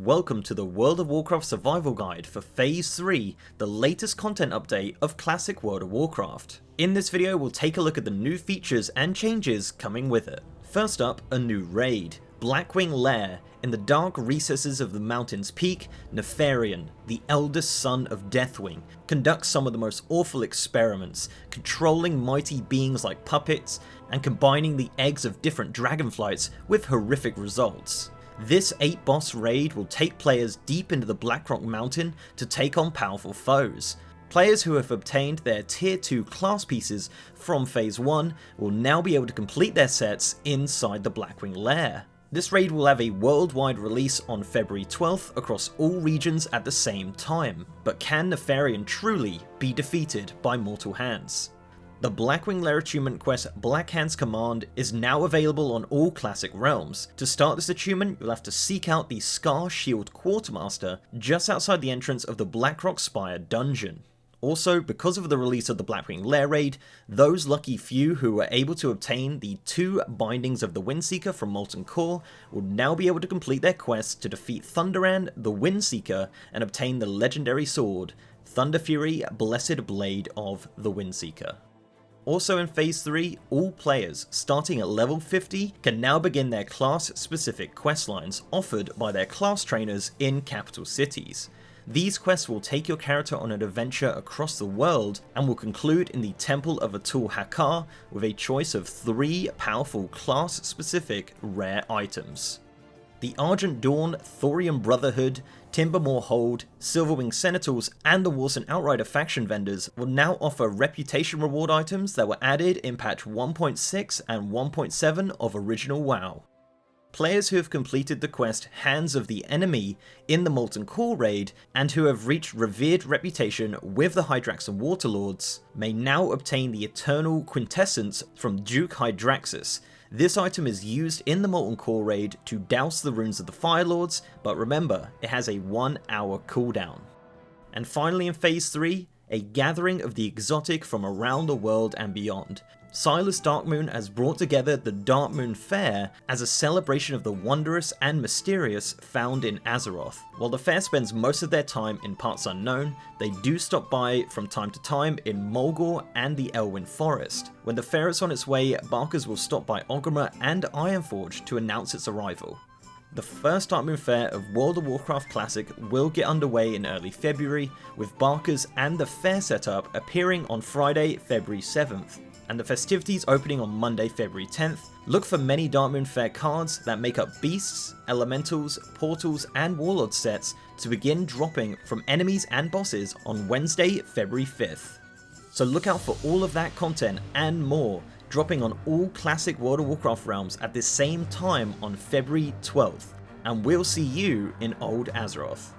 welcome to the World of Warcraft Survival Guide for Phase 3, the latest content update of classic World of Warcraft. In this video we'll take a look at the new features and changes coming with it. First up, a new raid, Blackwing Lair. In the dark recesses of the mountain's peak, Nefarian, the eldest son of Deathwing, conducts some of the most awful experiments, controlling mighty beings like puppets, and combining the eggs of different dragonflights with horrific results. This 8-boss raid will take players deep into the Blackrock Mountain to take on powerful foes. Players who have obtained their Tier 2 class pieces from Phase 1 will now be able to complete their sets inside the Blackwing Lair. This raid will have a worldwide release on February 12th across all regions at the same time, but can Nefarian truly be defeated by mortal hands? The Blackwing Lair achievement quest Black Hand's Command is now available on all classic realms. To start this achievement, you'll have to seek out the Scar Shield Quartermaster just outside the entrance of the Blackrock Spire dungeon. Also, because of the release of the Blackwing Lair raid, those lucky few who were able to obtain the 2 bindings of the Windseeker from Molten Core will now be able to complete their quest to defeat Thunderand the Windseeker and obtain the legendary sword, Thunder Fury Blessed Blade of the Windseeker. Also in Phase 3, all players starting at level 50 can now begin their class-specific questlines offered by their class trainers in capital cities. These quests will take your character on an adventure across the world and will conclude in the Temple of Atul Hakar with a choice of 3 powerful class-specific rare items. The Argent Dawn, Thorium Brotherhood, Timbermoor Hold, Silverwing Sentinels, and the Warson Outrider faction vendors will now offer reputation reward items that were added in patch 1.6 and 1.7 of original WoW. Players who have completed the quest Hands of the Enemy in the Molten Core raid and who have reached revered reputation with the Hydraxan Waterlords may now obtain the Eternal Quintessence from Duke Hydraxus. This item is used in the Molten Core raid to douse the runes of the Firelords, but remember, it has a 1-hour cooldown. And finally in Phase 3, a gathering of the exotic from around the world and beyond. Silas Darkmoon has brought together the Darkmoon Faire as a celebration of the wondrous and mysterious found in Azeroth. While the fair spends most of their time in parts unknown, they do stop by from time to time in Mulgore and the Elwyn Forest. When the fair is on its way, Barkers will stop by Orgrimmar and Ironforge to announce its arrival. The first Darkmoon Faire of World of Warcraft Classic will get underway in early February, with Barkers and the fair setup appearing on Friday, February 7th. And the festivities opening on Monday, February 10th. Look for many Darkmoon Faire cards that make up beasts, elementals, portals, and warlord sets to begin dropping from enemies and bosses on Wednesday, February 5th. So look out for all of that content and more dropping on all classic World of Warcraft realms at the same time on February 12th. And we'll see you in Old Azeroth.